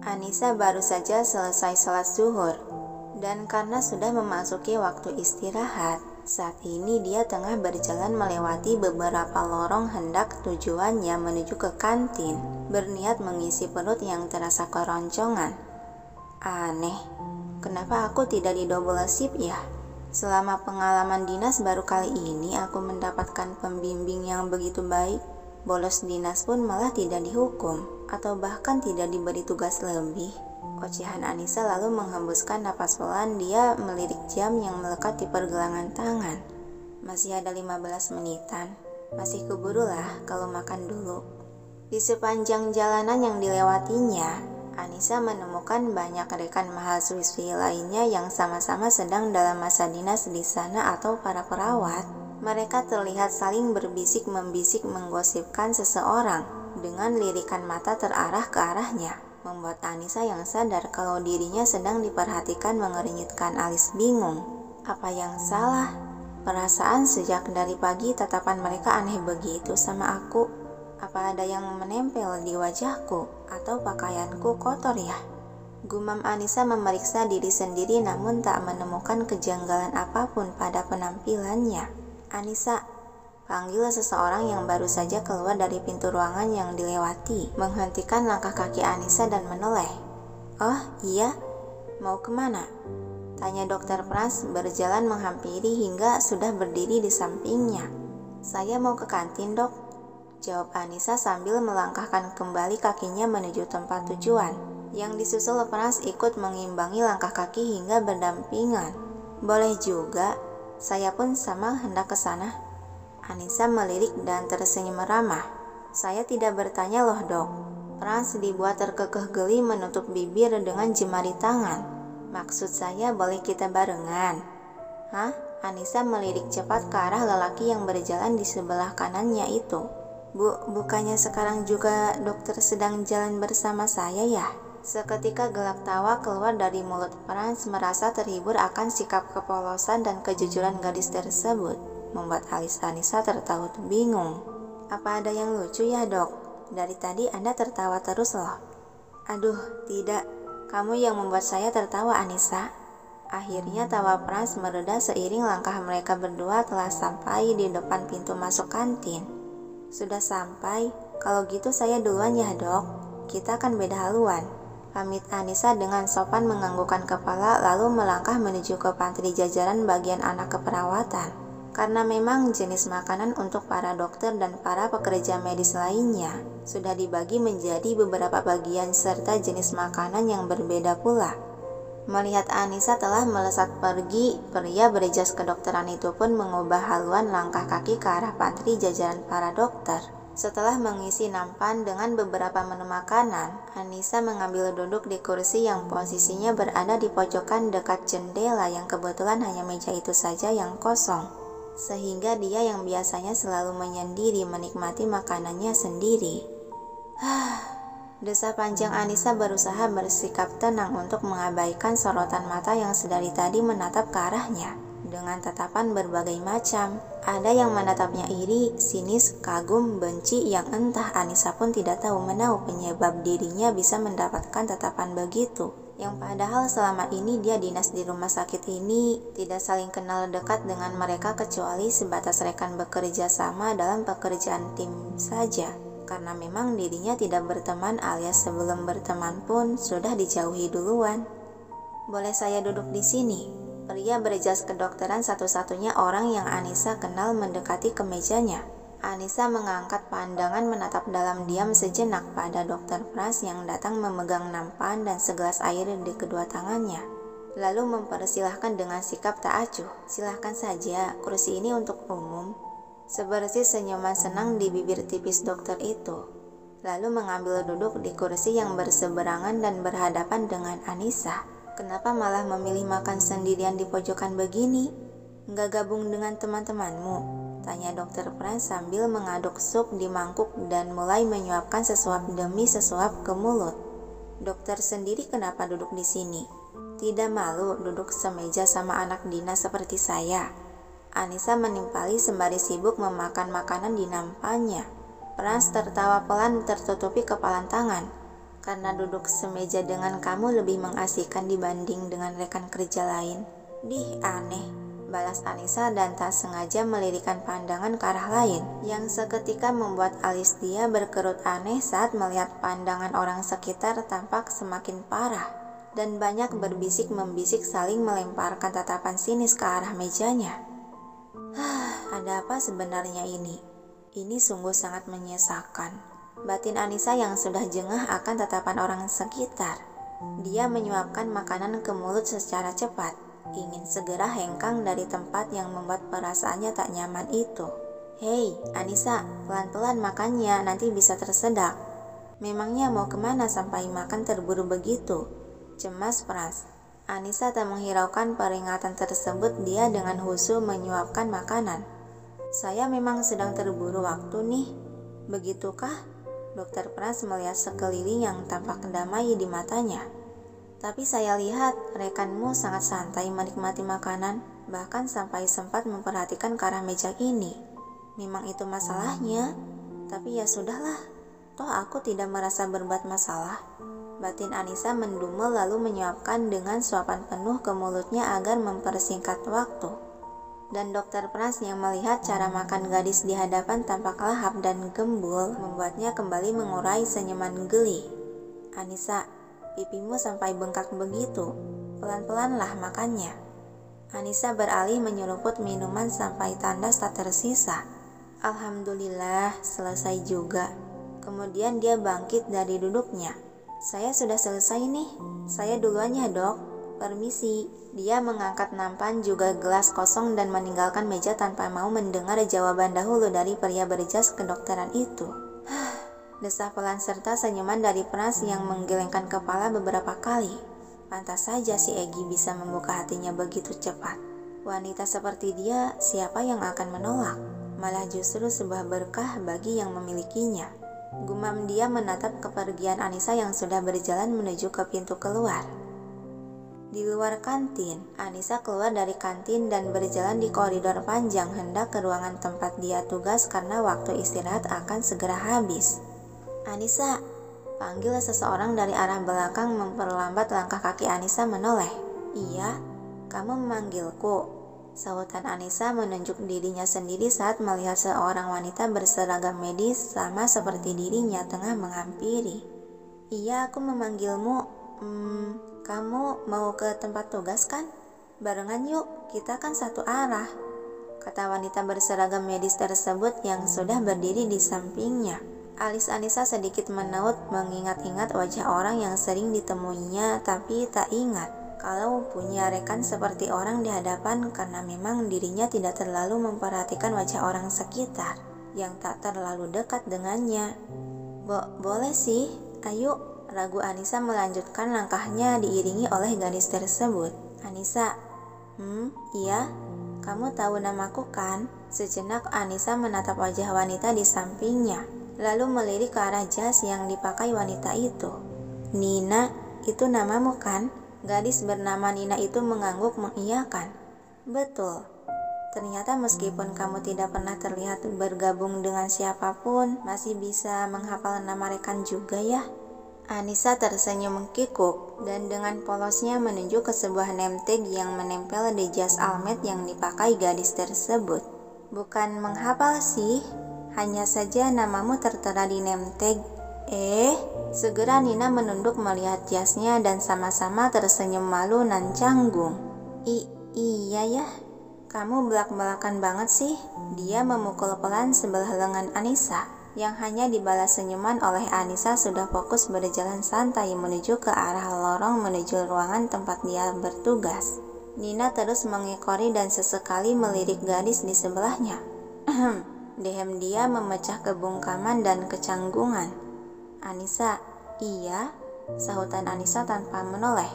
Anissa baru saja selesai sholat zuhur, dan karena sudah memasuki waktu istirahat, saat ini dia tengah berjalan melewati beberapa lorong hendak tujuannya menuju ke kantin, berniat mengisi perut yang terasa keroncongan. Aneh, kenapa aku tidak di double shift ya? Selama pengalaman dinas baru kali ini aku mendapatkan pembimbing yang begitu baik. Bolos dinas pun malah tidak dihukum, atau bahkan tidak diberi tugas lebih. Ocehan Anissa lalu menghembuskan napas pelan. Dia melirik jam yang melekat di pergelangan tangan. Masih ada 15 menitan. Masih keburu kalau makan dulu. Di sepanjang jalanan yang dilewatinya, Anissa menemukan banyak rekan mahasiswi lainnya yang sama-sama sedang dalam masa dinas di sana atau para perawat. Mereka terlihat saling berbisik-membisik menggosipkan seseorang dengan lirikan mata terarah ke arahnya, membuat Anissa yang sadar kalau dirinya sedang diperhatikan mengernyitkan alis bingung. Apa yang salah? Perasaan sejak dari pagi tatapan mereka aneh begitu sama aku. Apa ada yang menempel di wajahku atau pakaianku kotor ya? Gumam Anissa memeriksa diri sendiri namun tak menemukan kejanggalan apapun pada penampilannya. Anissa, panggil seseorang yang baru saja keluar dari pintu ruangan yang dilewati, menghentikan langkah kaki Anissa dan menoleh. Oh iya, mau kemana? Tanya Dokter Frans berjalan menghampiri hingga sudah berdiri di sampingnya. Saya mau ke kantin, Dok, jawab Anissa sambil melangkahkan kembali kakinya menuju tempat tujuan. Yang disusul Frans ikut mengimbangi langkah kaki hingga berdampingan. Boleh juga. Saya pun sama hendak ke sana. Anissa melirik dan tersenyum ramah. Saya tidak bertanya loh, Dok. Frans dibuat terkekeh geli menutup bibir dengan jemari tangan. Maksud saya boleh kita barengan. Hah? Anissa melirik cepat ke arah lelaki yang berjalan di sebelah kanannya itu. Bukannya sekarang juga dokter sedang jalan bersama saya ya? Seketika gelak tawa keluar dari mulut Frans, merasa terhibur akan sikap kepolosan dan kejujuran gadis tersebut, membuat alis Anissa tertawa bingung. Apa ada yang lucu ya, Dok? Dari tadi Anda tertawa terus loh. Aduh, tidak. Kamu yang membuat saya tertawa, Anissa. Akhirnya tawa Frans mereda seiring langkah mereka berdua telah sampai di depan pintu masuk kantin. Sudah sampai? Kalau gitu saya duluan ya, Dok. Kita kan beda haluan. Pamit Anissa dengan sopan menganggukkan kepala lalu melangkah menuju ke pantry jajaran bagian anak keperawatan. Karena memang jenis makanan untuk para dokter dan para pekerja medis lainnya sudah dibagi menjadi beberapa bagian serta jenis makanan yang berbeda pula. Melihat Anissa telah melesat pergi, pria berjas kedokteran itu pun mengubah haluan langkah kaki ke arah pantry jajaran para dokter. Setelah mengisi nampan dengan beberapa menu makanan, Anissa mengambil duduk di kursi yang posisinya berada di pojokan dekat jendela yang kebetulan hanya meja itu saja yang kosong. Sehingga dia yang biasanya selalu menyendiri menikmati makanannya sendiri. Desa panjang Anissa berusaha bersikap tenang untuk mengabaikan sorotan mata yang sedari tadi menatap ke arahnya. Dengan tatapan berbagai macam, ada yang menatapnya iri, sinis, kagum, benci yang entah Anissa pun tidak tahu menahu penyebab dirinya bisa mendapatkan tatapan begitu. Yang padahal selama ini dia dinas di rumah sakit ini tidak saling kenal dekat dengan mereka kecuali sebatas rekan bekerja sama dalam pekerjaan tim saja. Karena memang dirinya tidak berteman alias sebelum berteman pun sudah dijauhi duluan. Boleh saya duduk di sini? Pria berjas kedokteran satu-satunya orang yang Anissa kenal mendekati ke mejanya. Anissa mengangkat pandangan menatap dalam diam sejenak pada Dokter Frans yang datang memegang nampan dan segelas air di kedua tangannya. Lalu mempersilahkan dengan sikap tak acuh. Silahkan saja, kursi ini untuk umum. Sebersih senyuman senang di bibir tipis dokter itu. Lalu mengambil duduk di kursi yang berseberangan dan berhadapan dengan Anissa. Kenapa malah memilih makan sendirian di pojokan begini? Nggak gabung dengan teman-temanmu? Tanya Dokter Frans sambil mengaduk sup di mangkuk dan mulai menyuapkan sesuap demi sesuap ke mulut. Dokter sendiri kenapa duduk di sini? Tidak malu duduk semeja sama anak dinas seperti saya? Anissa menimpali sembari sibuk memakan makanan di nampannya. Frans tertawa pelan tertutupi kepalan tangan. karena duduk semeja dengan kamu lebih mengasihkan dibanding dengan rekan kerja lain. Dih, aneh, balas Anissa dan tak sengaja melirikkan pandangan ke arah lain, yang seketika membuat alis dia berkerut aneh saat melihat pandangan orang sekitar tampak semakin parah, dan banyak berbisik-membisik saling melemparkan tatapan sinis ke arah mejanya. Ada apa sebenarnya ini? Ini sungguh sangat menyesakan. Batin Anissa yang sudah jengah akan tatapan orang sekitar. Dia menyuapkan makanan ke mulut secara cepat, ingin segera hengkang dari tempat yang membuat perasaannya tak nyaman itu. Hei, Anissa, pelan-pelan makannya, nanti bisa tersedak. Memangnya mau kemana sampai makan terburu begitu? Cemas Pras. Anissa tak menghiraukan peringatan tersebut, dia dengan husu menyuapkan makanan. Saya memang sedang terburu waktu nih. Begitukah? Dokter Pras melihat sekeliling yang tampak damai di matanya. Tapi saya lihat rekanmu sangat santai menikmati makanan, bahkan sampai sempat memperhatikan ke arah meja ini. Memang itu masalahnya, tapi ya sudahlah, toh aku tidak merasa berbuat masalah. Batin Anissa mendumel lalu menyuapkan dengan suapan penuh ke mulutnya agar mempersingkat waktu. Dan Dokter Pras yang melihat cara makan gadis di hadapan tampak lahap dan gembul membuatnya kembali mengurai senyuman geli. Anissa, pipimu sampai bengkak begitu, pelan-pelanlah makannya. Anissa beralih menyeruput minuman sampai tandas tak tersisa. Alhamdulillah, selesai juga. Kemudian dia bangkit dari duduknya. Saya sudah selesai nih, saya duluan ya dok. Permisi. Dia mengangkat nampan juga gelas kosong dan meninggalkan meja tanpa mau mendengar jawaban dahulu dari pria berjas kedokteran itu. Desah pelan serta senyuman dari Pras yang menggelengkan kepala beberapa kali. Pantas saja si Egy bisa membuka hatinya begitu cepat. Wanita seperti dia, siapa yang akan menolak? Malah justru sebuah berkah bagi yang memilikinya. Gumam dia menatap kepergian Anissa yang sudah berjalan menuju ke pintu keluar. Di luar kantin, Anissa keluar dari kantin dan berjalan di koridor panjang hendak ke ruangan tempat dia tugas karena waktu istirahat akan segera habis. Anissa, panggil seseorang dari arah belakang memperlambat langkah kaki Anissa menoleh. Iya, kamu memanggilku, sahutan Anissa menunjuk dirinya sendiri saat melihat seorang wanita berseragam medis sama seperti dirinya tengah menghampiri. Iya, aku memanggilmu. Kamu mau ke tempat tugas kan? Barengan yuk, kita kan satu arah, kata wanita berseragam medis tersebut yang sudah berdiri di sampingnya. Alis Anissa sedikit menaut mengingat-ingat wajah orang yang sering ditemuinya, tapi tak ingat kalau punya rekan seperti orang di hadapan karena memang dirinya tidak terlalu memperhatikan wajah orang sekitar yang tak terlalu dekat dengannya. Boleh sih, ayo. Ragu Anissa melanjutkan langkahnya diiringi oleh gadis tersebut. Anissa, iya, kamu tahu namaku kan? Sejenak Anissa menatap wajah wanita di sampingnya, lalu melirik ke arah jas yang dipakai wanita itu. Nina, itu namamu kan? Gadis bernama Nina itu mengangguk mengiyakan. Betul. Ternyata meskipun kamu tidak pernah terlihat bergabung dengan siapapun, masih bisa menghafal nama rekan juga ya? Anissa tersenyum kikuk dan dengan polosnya menunjuk ke sebuah name tag yang menempel di jas almet yang dipakai gadis tersebut. Bukan menghafal sih, hanya saja namamu tertera di name tag. Segera Nina menunduk melihat jasnya dan sama-sama tersenyum malu nan canggung. Iya ya, kamu belak-belakan banget sih. Dia memukul pelan sebelah lengan Anissa, yang hanya dibalas senyuman oleh Anissa sudah fokus berjalan santai menuju ke arah lorong menuju ruangan tempat dia bertugas. Nina terus mengekori dan sesekali melirik gadis di sebelahnya. Dehem dia memecah kebungkaman dan kecanggungan. Anissa, iya, sahutan Anissa tanpa menoleh.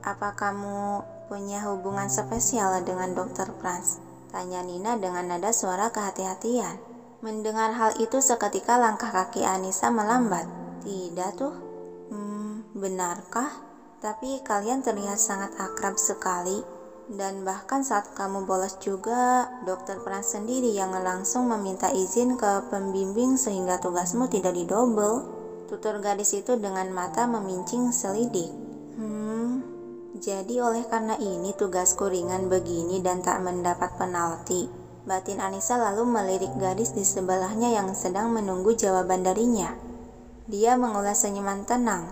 Apa kamu punya hubungan spesial dengan Dokter Pras? Tanya Nina dengan nada suara kehati-hatian. Mendengar hal itu seketika langkah kaki Anissa melambat. Tidak tuh. Benarkah? Tapi kalian terlihat sangat akrab sekali. Dan bahkan saat kamu bolos juga, Dokter Pras sendiri yang langsung meminta izin ke pembimbing sehingga tugasmu tidak didobel. tutur gadis itu dengan mata memincing selidik. Jadi oleh karena ini tugasku ringan begini dan tak mendapat penalti. Batin Anissa lalu melirik gadis di sebelahnya yang sedang menunggu jawaban darinya. Dia mengulas senyuman tenang.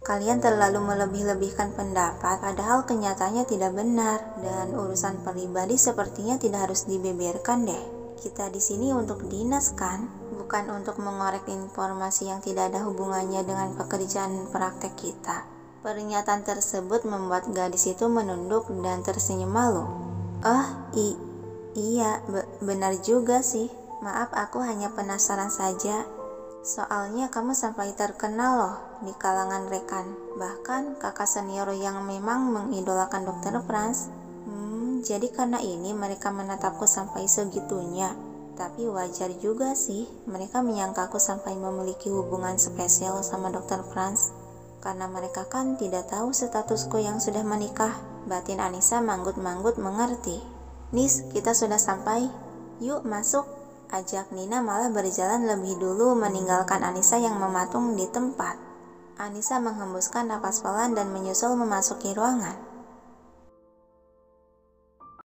Kalian terlalu melebih-lebihkan pendapat, padahal kenyataannya tidak benar. Dan urusan pribadi sepertinya tidak harus dibeberkan deh. Kita di sini untuk dinas kan? Bukan untuk mengorek informasi yang tidak ada hubungannya dengan pekerjaan praktek kita. Pernyataan tersebut membuat gadis itu menunduk dan tersenyum malu. Iya, benar juga sih. Maaf, aku hanya penasaran saja. Soalnya kamu sampai terkenal loh di kalangan rekan. Bahkan kakak senior yang memang mengidolakan Dr. Franz. Jadi karena ini mereka menatapku sampai segitunya. Tapi wajar juga sih, mereka menyangkaku sampai memiliki hubungan spesial sama Dr. Franz. Karena mereka kan tidak tahu statusku yang sudah menikah. Batin Anissa manggut-manggut mengerti. Nis, kita sudah sampai. Yuk masuk. Ajak Nina malah berjalan lebih dulu meninggalkan Anissa yang mematung di tempat. Anissa menghembuskan napas pelan dan menyusul memasuki ruangan.